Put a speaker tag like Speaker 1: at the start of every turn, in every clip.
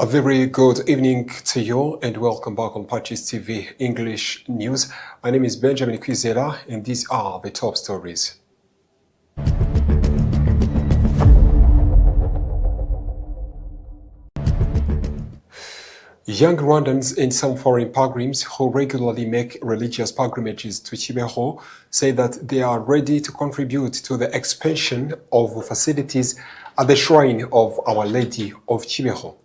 Speaker 1: A very good evening to you and welcome back on PACIS TV English News. My name is Benjamin Kwizera and these are the top stories. Young Rwandans and some foreign pilgrims who regularly make religious pilgrimages to Kibeho say that they are ready to contribute to the expansion of facilities at the shrine of Our Lady of Kibeho.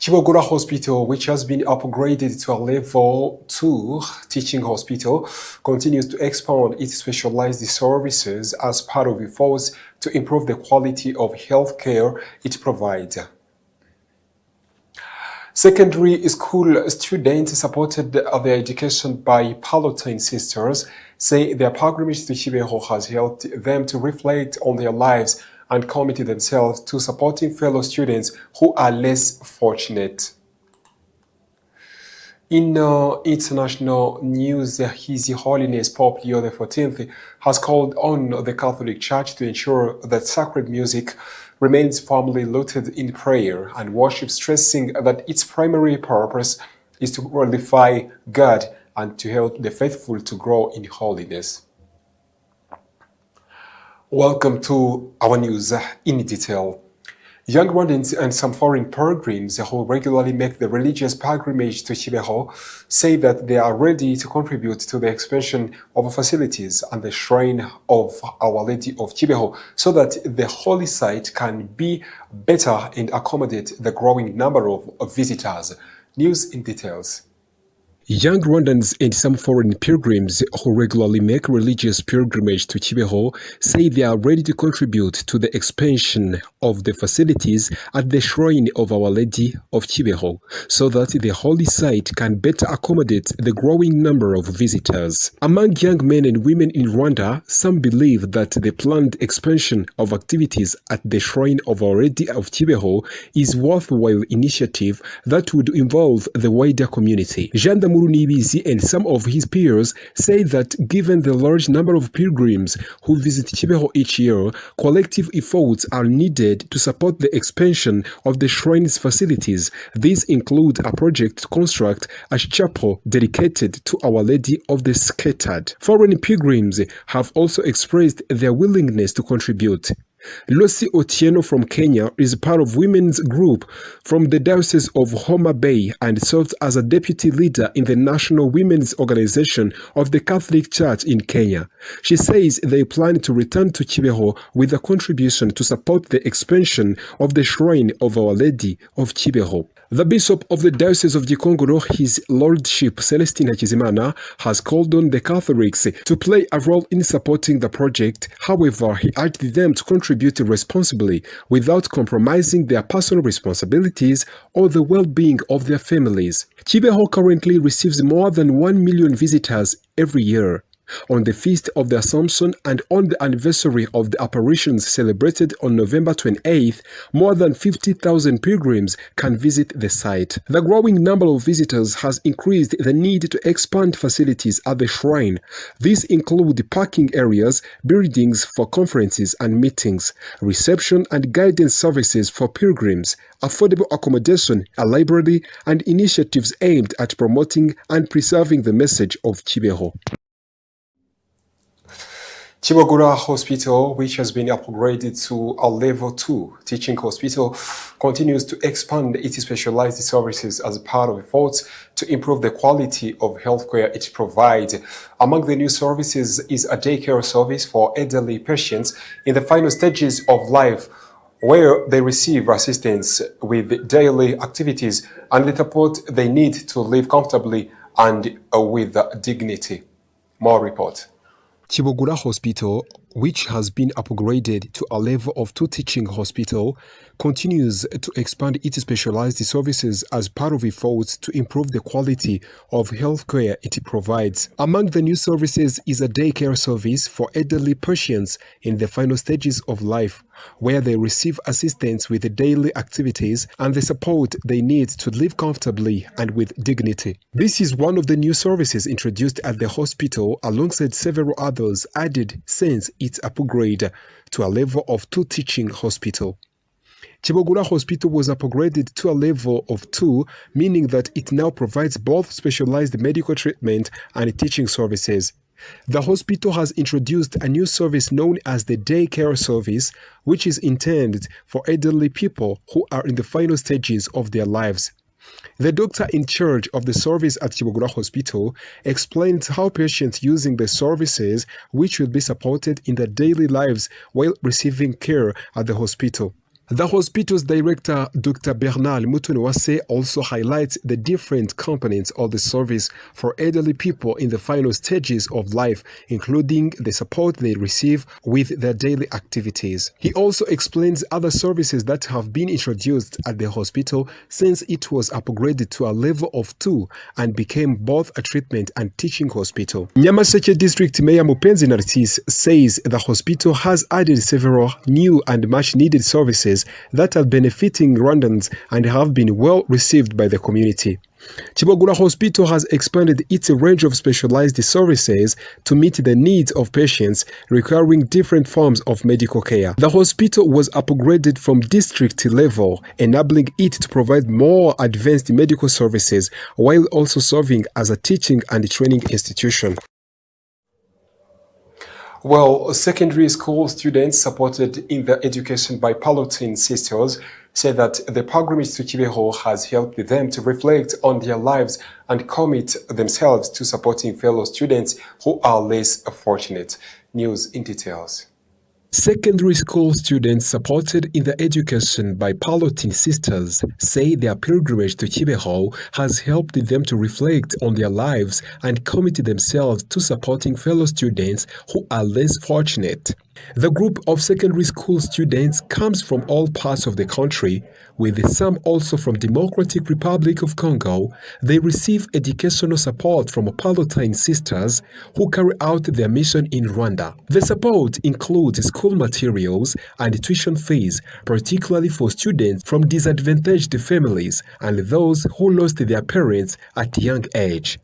Speaker 1: Kibogora Hospital, which has been upgraded to a level 2 teaching hospital, continues to expand its specialized services as part of efforts to improve the quality of healthcare it provides. Secondary school students supported their education by Palatine sisters say their pilgrimage to Kibeho has helped them to reflect on their lives and commit themselves to supporting fellow students who are less fortunate. In international news, His Holiness Pope Leo XIV has called on the Catholic Church to ensure that sacred music remains firmly rooted in prayer and worship, stressing that its primary purpose is to glorify God and to help the faithful to grow in holiness. Welcome to our news in detail. Young Rwandans and some foreign pilgrims who regularly make the religious pilgrimage to Kibeho say that they are ready to contribute to the expansion of facilities and the shrine of Our Lady of Kibeho so that the holy site can be better and accommodate the growing number of visitors. News in details. Young Rwandans and some foreign pilgrims who regularly make religious pilgrimage to Kibeho say they are ready to contribute to the expansion of the facilities at the shrine of Our Lady of Kibeho so that the holy site can better accommodate the growing number of visitors. Among young men and women in Rwanda, some believe that the planned expansion of activities at the shrine of Our Lady of Kibeho is a worthwhile initiative that would involve the wider community. MURI and some of his peers say that given the large number of pilgrims who visit Kibeho each year, collective efforts are needed to support the expansion of the shrine's facilities. These include a project to construct a chapel dedicated to Our Lady of the Scattered. Foreign pilgrims have also expressed their willingness to contribute. Lucy Otieno from Kenya is part of women's group from the Diocese of Homa Bay and serves as a deputy leader in the National Women's Organization of the Catholic Church in Kenya. She says they plan to return to Kibeho with a contribution to support the expansion of the shrine of Our Lady of Kibeho. The Bishop of the Diocese of Gikongoro, His Lordship Celestine Hakizimana, has called on the Catholics to play a role in supporting the project. However, he urged them to contribute responsibly without compromising their personal responsibilities or the well-being of their families. Kibeho currently receives more than 1 million visitors every year. On the Feast of the Assumption and on the anniversary of the apparitions celebrated on November 28th, more than 50,000 pilgrims can visit the site. The growing number of visitors has increased the need to expand facilities at the shrine. These include parking areas, buildings for conferences and meetings, reception and guidance services for pilgrims, affordable accommodation, a library, and initiatives aimed at promoting and preserving the message of Kibeho. Kibogora Hospital, which has been upgraded to a level 2 teaching hospital, continues to expand its specialized services as part of efforts to improve the quality of healthcare it provides. Among the new services is a daycare service for elderly patients in the final stages of life, where they receive assistance with daily activities and the support they need to live comfortably and with dignity. More report. Kibogora Hospital, which has been upgraded to a level of 2 teaching hospital, continues to expand its specialized services as part of efforts to improve the quality of healthcare it provides. Among the new services is a daycare service for elderly patients in the final stages of life, where they receive assistance with the daily activities and the support they need to live comfortably and with dignity. This is one of the new services introduced at the hospital alongside several others added since its upgrade to a level of 2 teaching hospital. Chibogula Hospital was upgraded to a level of 2, meaning that it now provides both specialized medical treatment and teaching services. The hospital has introduced a new service known as the day care service, which is intended for elderly people who are in the final stages of their lives. The doctor in charge of the service at Chibogula Hospital explains how patients using the services which will be supported in their daily lives while receiving care at the hospital. The hospital's director, Dr. Bernal Mutunwase, also highlights the different components of the service for elderly people in the final stages of life, including the support they receive with their daily activities. He also explains other services that have been introduced at the hospital since it was upgraded to a level of 2 and became both a treatment and teaching hospital. Nyamaseke District Mayor Mupenzi Narcisse says the hospital has added several new and much-needed services that are benefiting Rwandans and have been well received by the community. Chibogula Hospital has expanded its range of specialized services to meet the needs of patients requiring different forms of medical care. The hospital was upgraded from district level, enabling it to provide more advanced medical services while also serving as a teaching and training institution. Well, secondary school students supported in their education by Pallottine Sisters say that the pilgrimage to Kibeho has helped them to reflect on their lives and commit themselves to supporting fellow students who are less fortunate. News in details. Secondary school students supported in their education by Pallottine Sisters say their pilgrimage to Kibeho has helped them to reflect on their lives and commit themselves to supporting fellow students who are less fortunate. The group of secondary school students comes from all parts of the country, with some also from Democratic Republic of Congo. They receive educational support from Pallottine Sisters who carry out their mission in Rwanda. The support includes school materials and tuition fees, particularly for students from disadvantaged families and those who lost their parents at a young age.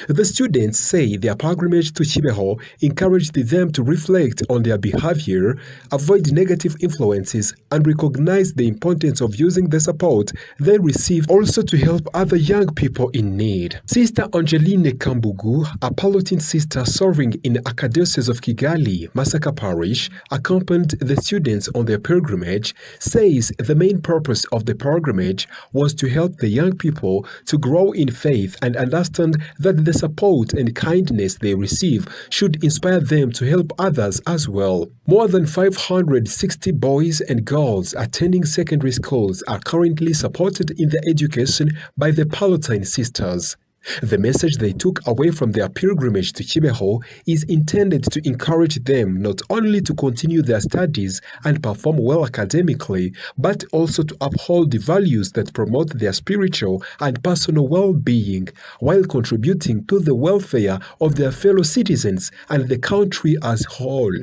Speaker 1: The students say their pilgrimage to Kibeho encouraged them to reflect on their behavior, avoid negative influences, and recognize the importance of using the support they receive also to help other young people in need. Sister Angeline Kambugu, a Pallottine sister serving in Archdiocese of Kigali, Masaka Parish, accompanied the students on their pilgrimage, says the main purpose of the pilgrimage was to help the young people to grow in faith and understand that the support and kindness they receive should inspire them to help others as well. More than 560 boys and girls attending secondary schools are currently supported in their education by the Pallottine Sisters. The message they took away from their pilgrimage to Kibeho is intended to encourage them not only to continue their studies and perform well academically, but also to uphold the values that promote their spiritual and personal well-being, while contributing to the welfare of their fellow citizens and the country as a whole.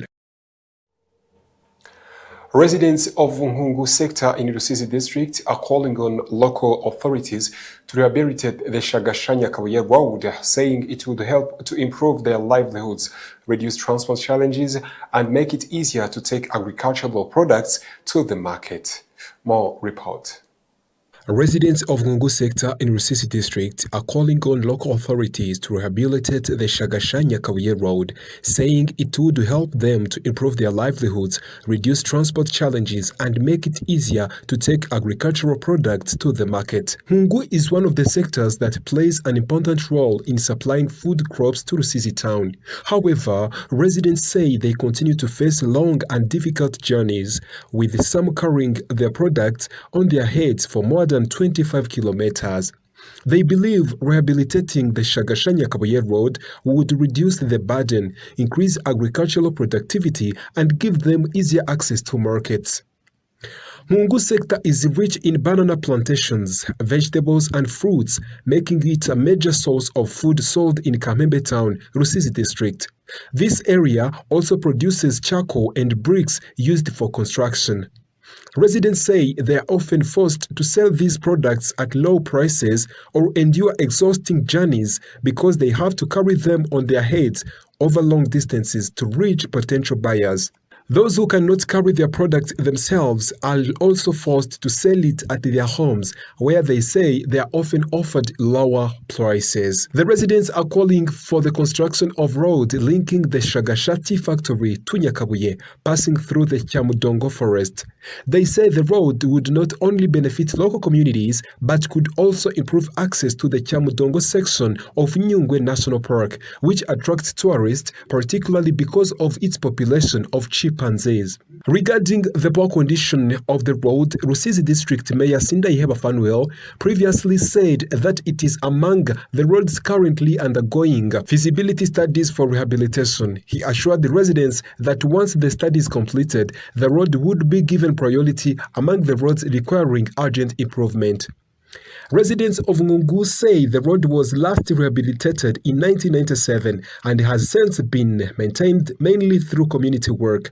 Speaker 1: Residents of Nkungu sector in Rusizi district are calling on local authorities to rehabilitate the Shagashanya-Kabuye road, saying it would help to improve their livelihoods, reduce transport challenges, and make it easier to take agricultural products to the market. More report. Residents of Nkungu sector in Rusizi district are calling on local authorities to rehabilitate the Shagashanya-Kabuye road, saying it would help them to improve their livelihoods, reduce transport challenges, and make it easier to take agricultural products to the market. Nkungu is one of the sectors that plays an important role in supplying food crops to Rusizi town. However, residents say they continue to face long and difficult journeys, with some carrying their products on their heads for more than 25 kilometers. They believe rehabilitating the Shagashanya-Kabuye road would reduce the burden, increase agricultural productivity, and give them easier access to markets. Nkungu sector is rich in banana plantations, vegetables, and fruits, making it a major source of food sold in Kamembe town, Rusizi district. This area also produces charcoal and bricks used for construction. Residents say they are often forced to sell these products at low prices or endure exhausting journeys because they have to carry them on their heads over long distances to reach potential buyers. Those who cannot carry their product themselves are also forced to sell it at their homes, where they say they are often offered lower prices. The residents are calling for the construction of road linking the Shagashati factory to Nyakabuye, passing through the Chamudongo forest. They say the road would not only benefit local communities, but could also improve access to the Chamudongo section of Nyungwe National Park, which attracts tourists, particularly because of its population of chimpanzees. Regarding the poor condition of the road, Rusizi District Mayor Sindayiheba Fanuel previously said that it is among the roads currently undergoing feasibility studies for rehabilitation. He assured the residents that once the study is completed, the road would be given priority among the roads requiring urgent improvement. Residents of Ngungu say the road was last rehabilitated in 1997 and has since been maintained mainly through community work.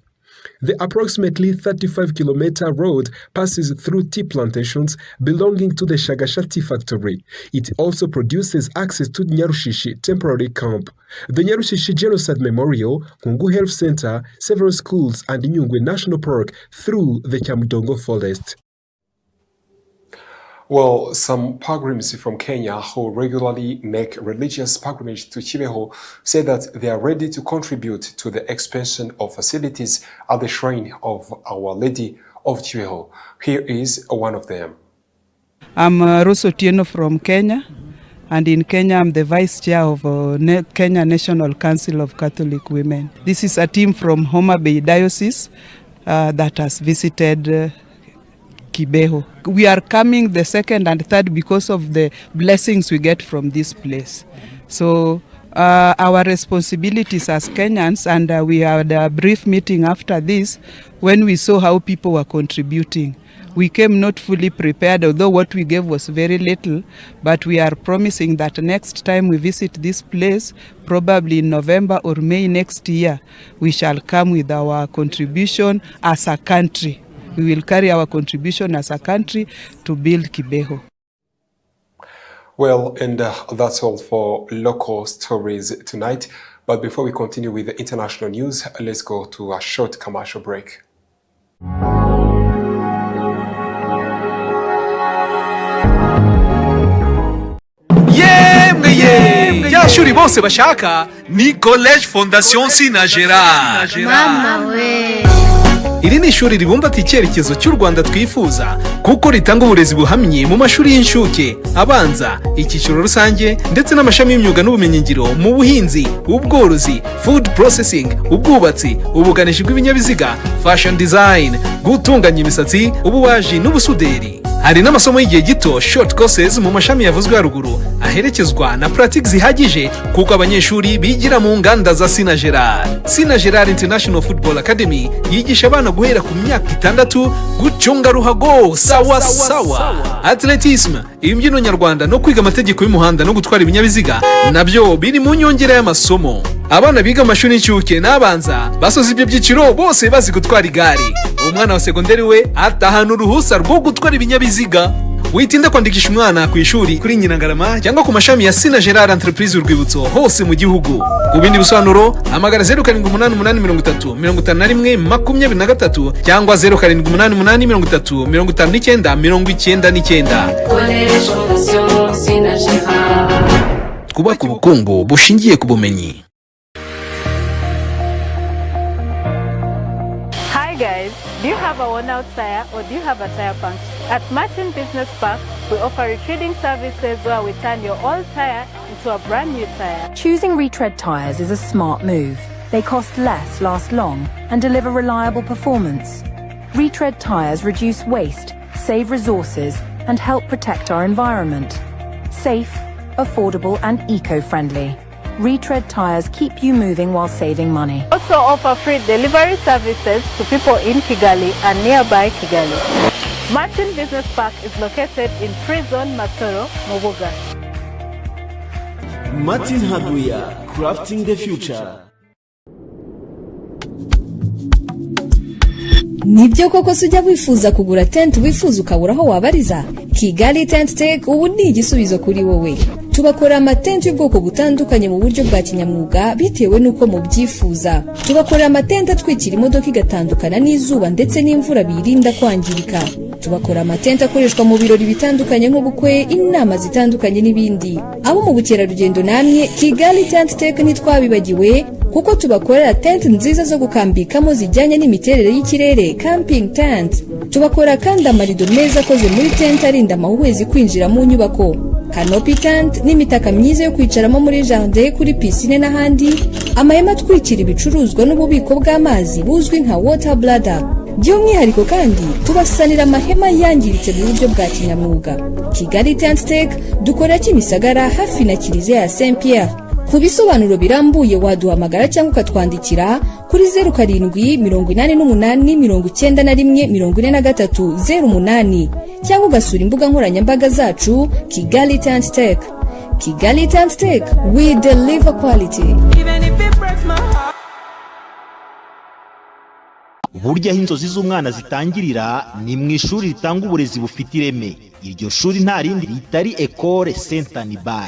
Speaker 1: The approximately 35-kilometer road passes through tea plantations belonging to the Shagashati factory. It also produces access to Nyarushishi temporary camp, the Nyarushishi Genocide Memorial, Ngungu Health Center, several schools, and Nyungwe National Park through the Chamudongo forest. Well, some pilgrims from Kenya who regularly make religious pilgrimage to Kibeho say that they are ready to contribute to the expansion of facilities at the shrine of Our Lady of Kibeho. Here is one of them.
Speaker 2: I'm Rosso Tieno from Kenya, and in Kenya I'm the Vice Chair of Kenya National Council of Catholic Women. This is a team from Homa Bay Diocese that has visited Kibeho. We are coming the second and third because of the blessings we get from this place. So our responsibilities as Kenyans, and we had a brief meeting after this when we saw how people were contributing. We came not fully prepared, although what we gave was very little, but we are promising that next time we visit this place, probably in November or May next year, we shall come with our contribution as a country. We will carry our contribution as a country to build Kibeho.
Speaker 1: Well, and that's all for local stories tonight. But before we continue with the international news, let's go to a short commercial break.
Speaker 3: Yashuri bose bashaka ni College Fondation Sinagera.
Speaker 4: Mama we.
Speaker 3: Iri ni ishuri ribumbatiye icyerekezo cy'u Rwanda twifuza kuko ritanga uburezi buhamye mu mashuri y'inshuke, abanza, icyiciro rusange ndetse n'amashami y'imyuga n'ubumenyingiro mu buhinzi, ubworozi, food processing, ubwubatsi, ubuganishi bw'ibinyabiziga, fashion design, gutunganya imisatsi, ububaji n'ubusuderi. Hari n'amasomo y'igihe gito short courses mu mashami yavuzwe haruguru aherekezwa na practice zihagije kuko abanyeshuri bigira mu nganda za Sina Gerard International Football Academy yigisha abana guhera ku myaka 6 gucunga ruhago sawa sawa, athleticism, imbyino nyarwanda no kwiga amategeko y'umuhanda no gutwara ibinyabiziga nabyo biri mu nyongera y'amasomo. Abana biga amashuri y'incuke n'abanza basoza ibyo byiciro bose bazi gutwara igare. Umwana wa segonderi we atahana uruhusa rwo gutwara ibinyabiziga. Witinda kwandikisha umwana ku ishuri kuri Nyirangarama cyangwa ku mashami ya Sina Gerard Entreprise Urwibutso hose mu gihugu. Ku bindi bisobanuro hamagara 0788535123 cyangwa 0788535999. Twubaka ubukungu bushingiye ku bumenyi.
Speaker 5: Guys, do you have a worn-out tire or do you have a tire puncture? At Martin Business Park, we offer retreading services where we turn your old tire into a brand new tire.
Speaker 6: Choosing retread tires is a smart move. They cost less, last long, and deliver reliable performance. Retread tires reduce waste, save resources, and help protect our environment. Safe, affordable, and eco-friendly. Retread tires keep you moving while saving money.
Speaker 5: Also offer free delivery services to people in Kigali and nearby Kigali. Martin Business Park is located in Prison Masoro, Mubuga.
Speaker 7: Martin Hardware, crafting the future.
Speaker 4: Nibyo koko sujya wifuza kugura tent wifuza ukabura aho wabariza? Kigali Tent Tech ubu ni igisubizo kuri wowe. tubakora amatente y'ubwoko butandukanye mu buryo bwa kinyamwuga bitewe n'uko mubyifuza. Tubakora amatente atwikira imodoka igatandukana n'izuba ndetse n'imvura birinda kwangirika. Tubakora amatente akoreshwa mu birori bitandukanye nk'ubukwe, inama zitandukanye n'ibindi. Abo mu bukerarugendo namwe Kigali Tent Tech ntitwabibagiwe kuko tubakorera tent nziza zo gukambikamo zijyanye n'imiterere y'ikirere, camping tent. Tubakora kandi amarido meza akoze muri tent arinda amahuhwezi kwinjira mu nyubako, canopy tent n'imitaka myiza yo kwicaramo muri jardin, kuri piscine n'ahandi, amahema atwikira ibicuruzwa n'ububiko bw'amazi buzwi nka water bladder. By'umwihariko kandi tubasanira amahema yangiritse mu buryo bwa kinyamwuga. Kigali Tent Tech dukora Kimisagara hafi na Kiliziya ya Saint Pierre. Ku bisobanuro birambuye waduhamagara cyangwa ukatwandikira kuri 078891414308 cyangwa ugasura imbuga nkoranyambaga zacu Kigali Tent Tech. Kigali Tent Tech, we deliver quality.
Speaker 8: Burya inzozi z'umwana zitangirira ni mu ishuri ritanga uburezi bufite ireme. Iryo shuri nta rindi ritari Ecole Saint-Anibal.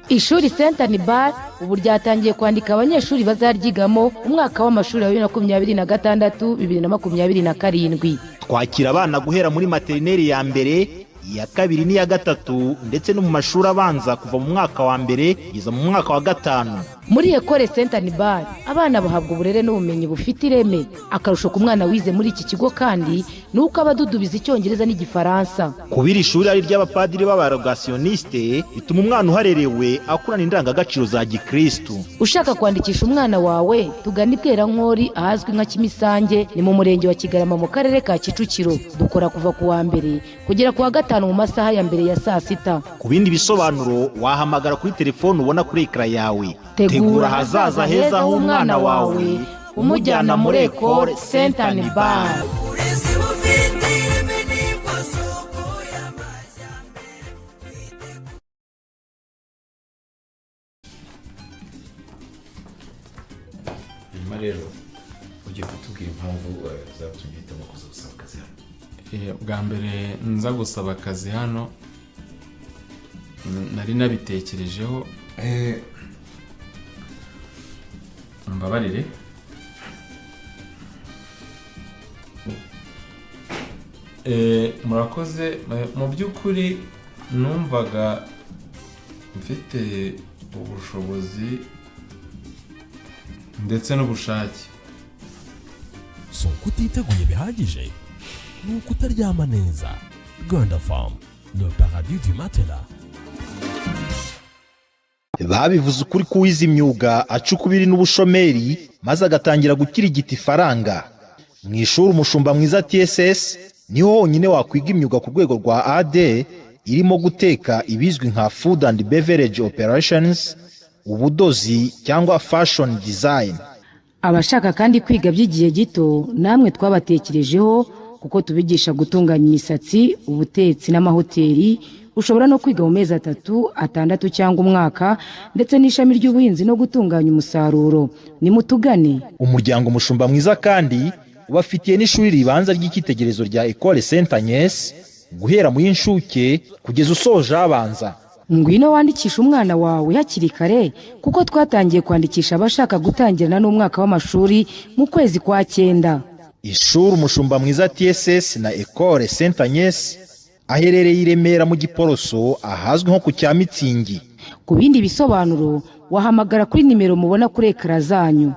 Speaker 9: Ishuri Saint-Anibal ubu ryatangiye kwandika abanyeshuri bazaryigamo umwaka w'amashuri wa 2026-2027.
Speaker 8: Twakira abana guhera muri materineri ya mbere, iya kabiri n'iya gatatu ndetse no mu mashuri abanza kuva mu mwaka wa mbere kugeza mu mwaka wa gatanu.
Speaker 9: Muri Ecole Saint-Anibal abana bahabwa uburere n'ubumenyi bufite ireme. Akarusho ku mwana wize muri iki kigo kandi nuko abadudubiza Icyongereza n'Igifaransa.
Speaker 8: Kubira ishuri ari ry'abapadiri b'abarogationiste bituma umwana uharerewe akurana indangagaciro za gikristu.
Speaker 9: Ushaka kwandikisha umwana wawe tugana Ibwerankori ahazwi nka Kimisange, ni mu murenge wa Kigarama mu karere ka Kicukiro. Dukora kuva ku wa mbere kugera ku wa gatanu mu masaha ya mbere ya saa 6.
Speaker 8: Ku bindi bisobanuro wahamagara kuri telefone ubona kuri ekra yawe.
Speaker 9: Tegura hazaza heza h'umwana wawe umujyana muri Ecole Saint-Anibal.
Speaker 10: Rero ugiye kutubwira impamvu zatumye hitamo kuza gusaba akazi hano.
Speaker 11: Bwa mbere nza gusaba akazi hano nari nabitekerejeho, mbabarire. Murakoze. Mu by'ukuri numvaga mfite ubushobozi ndetse n'ubushake.
Speaker 12: So kutiteguye bihagije, nuko utaryama neza. Rwanda Farm, le paradis du matelas.
Speaker 8: Babivuze ukuri kuwiza imyuga acukubiri n'ubushomeri maze agatangira gukirigita ifaranga. Mu ishuri umushumba mwiza TSS niho honyine wakwiga imyuga ku rwego rwa AD, irimo guteka ibizwi nka food and beverage operations, ubudozi cyangwa fashion design.
Speaker 9: Abashaka kandi kwiga by'igihe gito namwe twabatekerejeho kuko tubigisha gutunganya imisatsi, ubutetsi n'amahoteli. Ushobora no kwiga mu mezi 3, 6 cyangwa umwaka, ndetse n'ishami ry'ubuhinzi no gutunganya umusaruro. Ni mutugane.
Speaker 8: Umuryango mushumba mwiza kandi ubafitiye n'ishuri ribanza ry'ikitegerezo rya Ecole Saint-Agnes guhera mu y'inshuke kugeza usoje abanza.
Speaker 9: Ngwino wandikisha umwana wawe hakiri kare kuko twatangiye kwandikisha abashaka gutangirana n'umwaka w'amashuri mu kwezi kwa 9.
Speaker 8: Ishuri umushumba mwiza TSS na Ecole Saint-Agnes aherereye i Remera mu Giporoso ahazwi nko ku Cyamitsingi.
Speaker 9: Ku bindi bisobanuro wahamagara kuri nimero mubona kuri ekra zanyu.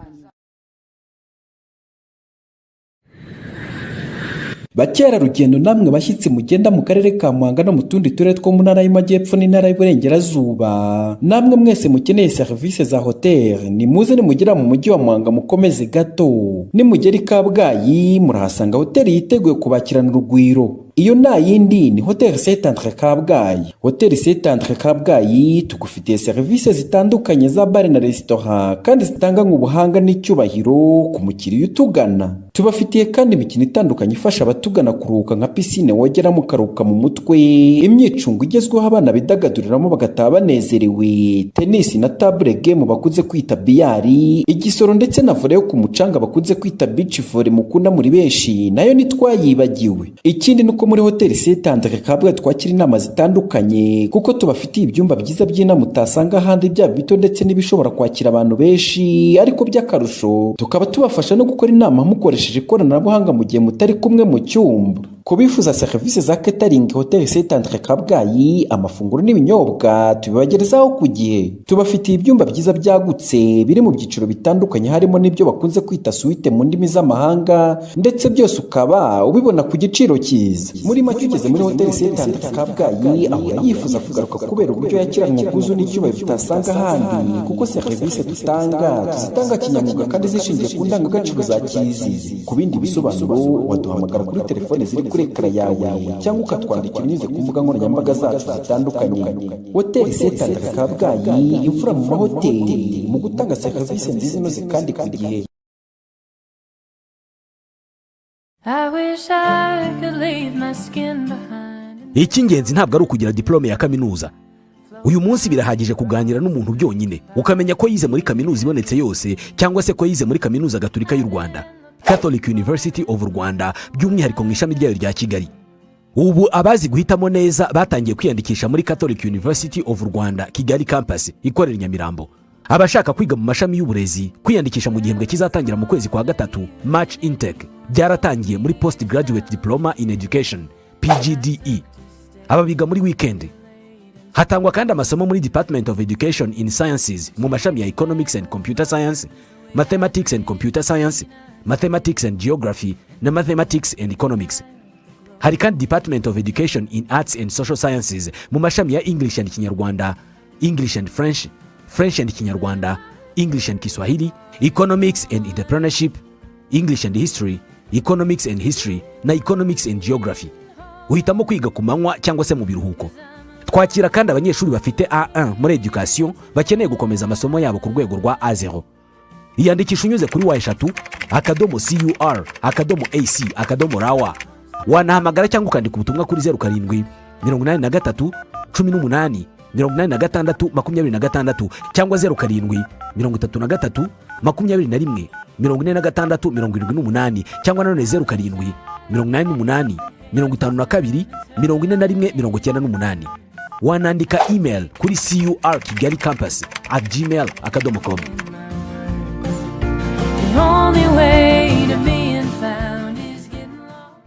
Speaker 13: Bakerarugendo namwe bashyitsi mugenda mu karere ka Muhanga no mu tundi turere two mu ntara y'Amajyepfo n'intara y'Iburengerazuba, namwe mwese mukeneye serivisi za hotel, ni muze nimugera mu mujyi wa Muhanga mukomeze gato. Nimugera i Kabgayi murahasanga hotel yiteguye kubakirana urugwiro. Iyo nta yindi ni Hotel Saint-Andre Kabgayi. Hotel Saint-Andre Kabgayi tugufitiye serivisi zitandukanye za bar na restaurant kandi zitanga nk'ubuhanga n'icyubahiro ku mukiriya utugana. Tubafitiye kandi imikino itandukanye ifasha abatugana kuruhuka nka piscine wogera mukaruhuka mu mutwe, imyicungo igezweho abana bidagaduriramo bagataha banezerewe, tennis na table game bakuze kwita biyari, igisoro ndetse na volley yo ku mucanga bakuze kwita beach volley mukunda muri benshi nayo nitwayibagiwe. Ikindi nuko yuko muri hoteli Saint Andre Kabgayi twakira inama zitandukanye kuko tubafitiye ibyumba byiza by'inama utasanga ahandi, byaba bito ndetse n'ibishobora kwakira abantu benshi, ariko by'akarusho tukaba tubafasha no gukora inama mukoresheje ikoranabuhanga mu gihe mutari kumwe mu cyumba. Kubifuza serivisi za catering Hotel Saint Andre Kabgayi, amafunguro n'ibinyobwa tubibagerezaho ku gihe. Tubafitiye ibyumba byiza byagutse biri mu byiciro bitandukanye, harimo n'ibyo bakunze kwita suite mu ndimi z'amahanga, ndetse byose ukaba ubibona ku giciro cyiza. Muri make ugeze muri Hotel Saint Andre Kabgayi ahora yifuza kugaruka kubera uburyo yakiranywe ubwuzu n'icyubahiro tutasanga ahandi, kuko serivisi tuzitanga kinyamwuga kandi zishingiye ku ndangagaciro za kizizi. Ku bindi bisobanuro waduhamagara kuri telefone ziri kuri ekara yawe cyangwa ukatwandikira unyuze ku mbuga nkoranyambaga zacu zitandukanye. Hoteli Saint Andre Kabgayi, imfura mu mahoteli mu gutanga serivisi nziza inoze kandi ku gihe.
Speaker 14: Icy'ingenzi ntabwo ari ukugira diplome ya kaminuza. Uyu munsi birahagije kuganira n'umuntu byonyine ukamenya ko yize muri kaminuza ibonetse yose, cyangwa se ko yize muri kaminuza gatolika y'u Rwanda, Catholic University of Rwanda, by'umwihariko mu ishami ryayo rya Kigali. Ubu abazi guhitamo neza batangiye kwiyandikisha muri Catholic University of Rwanda Kigali campus ikorera Nyamirambo. Abashaka kwiga mu mashami y'uburezi kwiyandikisha mu gihembwe kizatangira mu kwezi kwa gatatu, March intake, byaratangiye muri Post Graduate Diploma in Education PGDE. Aba biga muri weekend. Hatangwa kandi amasomo muri Department of Education in Sciences mu mashami ya Economics and Computer Science, Mathematics and Computer Science, Mathematics and Geography na Mathematics and Economics. Hari kandi Department of Education in Arts and Social Sciences mu mashami ya English and Kinyarwanda, English and French, French and Kinyarwanda, English and Kiswahili, Economics and Entrepreneurship, English and History, Economics and History na Economics and Geography. Uhitamo kwiga ku manywa cyangwa se mu biruhuko. Twakira kandi abanyeshuri bafite A1 muri education bakeneye gukomeza amasomo yabo ku rwego rwa A0. Iyandikisha unyuze kuri wa#CUR/AC/RAWA. Wanahamagara cyangwa ukandika ubutumwa kuri 07 83 18 86 26 cyangwa 07 33 21 46 78 cyangwa nanone 07 88 52 41 98. Wanandika email kuri curkigalikampus@gmail.com.
Speaker 15: The only way to being found is getting lost.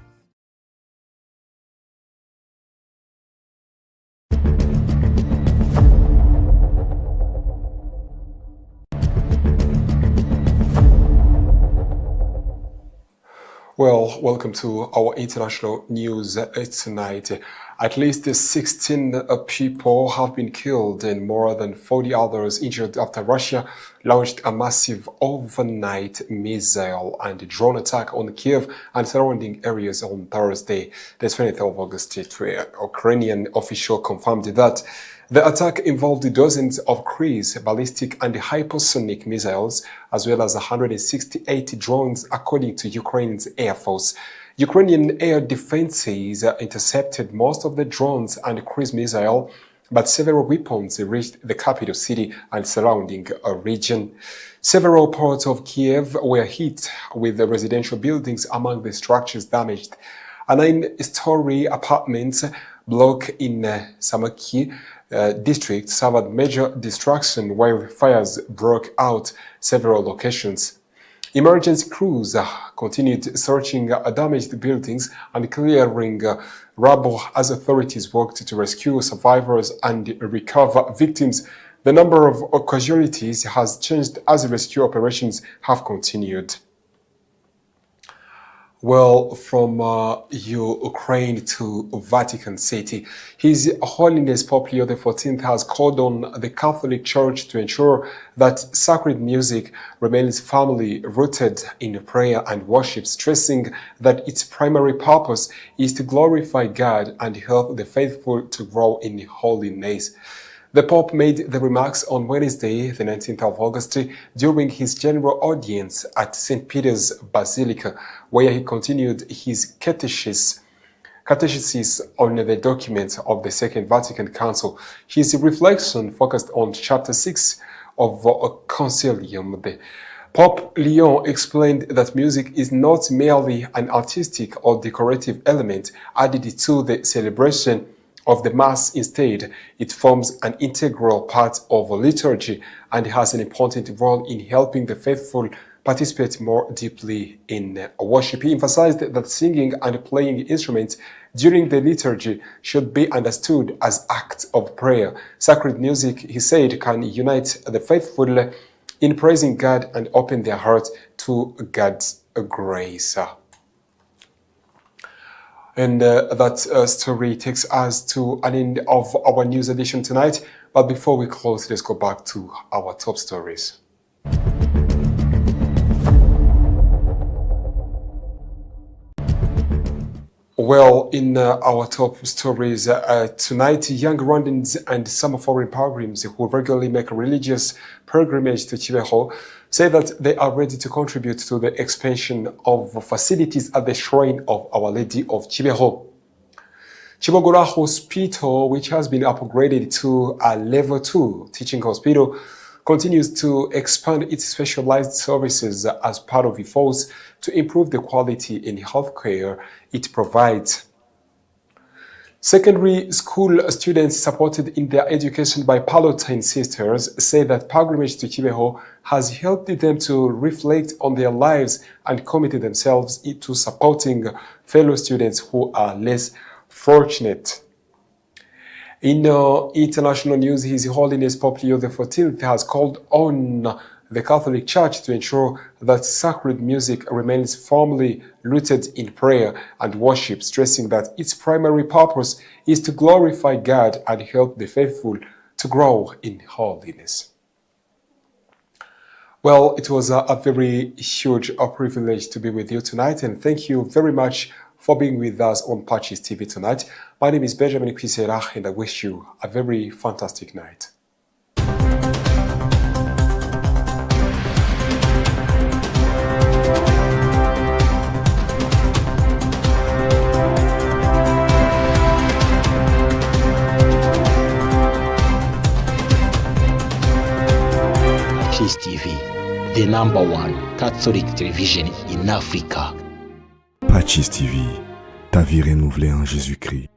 Speaker 1: Well, welcome to our international news tonight. At least 16 people have been killed and more than 40 others injured after Russia launched a massive overnight missile and drone attack on Kiev and surrounding areas on Thursday, the 20th of August. Ukrainian official confirmed that the attack involved dozens of cruise, ballistic and hypersonic missiles, as well as 168 drones, according to Ukraine's Air Force. Ukrainian air defenses intercepted most of the drones and cruise missiles, but several weapons reached the capital city and surrounding region. Several parts of Kiev were hit, with the residential buildings among the structures damaged. A 9-story apartment block in Samaki district suffered major destruction while fires broke out several locations. Emergency crews continued searching damaged buildings and clearing rubble as authorities worked to rescue survivors and recover victims. The number of casualties has changed as rescue operations have continued. Well, from Ukraine to Vatican City, His Holiness Pope Leo XIV has called on the Catholic Church to ensure that sacred music remains firmly rooted in prayer and worship, stressing that its primary purpose is to glorify God and help the faithful to grow in holiness. The Pope made the remarks on Wednesday, the 19th of August, during his general audience at St. Peter's Basilica, where he continued his catechesis on the documents of the Second Vatican Council. His reflection focused on Chapter 6 of Concilium, the Pope Leon explained that music is not merely an artistic or decorative element added to the celebration of the Mass. Instead, it forms an integral part of a liturgy and has an important role in helping the faithful participate more deeply in worship. He emphasized that singing and playing instruments during the liturgy should be understood as acts of prayer. Sacred music, he said, can unite the faithful in praising God and open their hearts to God's grace. And that story takes us to an end of our news edition tonight. But before we close, let's go back to our top stories. Well, in our top stories tonight, young Rwandans and some foreign pilgrims who regularly make a religious pilgrimage to Kibeho say that they are ready to contribute to the expansion of facilities at the shrine of Our Lady of Kibeho. Chibogora Hospital, which has been upgraded to a level 2 teaching hospital, continues to expand its specialized services as part of efforts to improve the quality in healthcare it provides. Secondary school students supported in their education by Palatine Sisters say that pilgrimage to Kibeho has helped them to reflect on their lives and commit themselves to supporting fellow students who are less fortunate. In international news, His Holiness Pope Leo XIV has called on the Catholic Church to ensure that sacred music remains firmly rooted in prayer and worship, stressing that its primary purpose is to glorify God and help the faithful to grow in holiness. Well, it was a very huge privilege to be with you tonight, and thank you very much for being with us on PACIS TV tonight. My name is Benjamin Kwisera, and I wish you a very fantastic night.
Speaker 8: PACIS TV, the #1 Catholic television in Africa.
Speaker 16: PACIS TV, ta vie renouvelée en Jésus-Christ.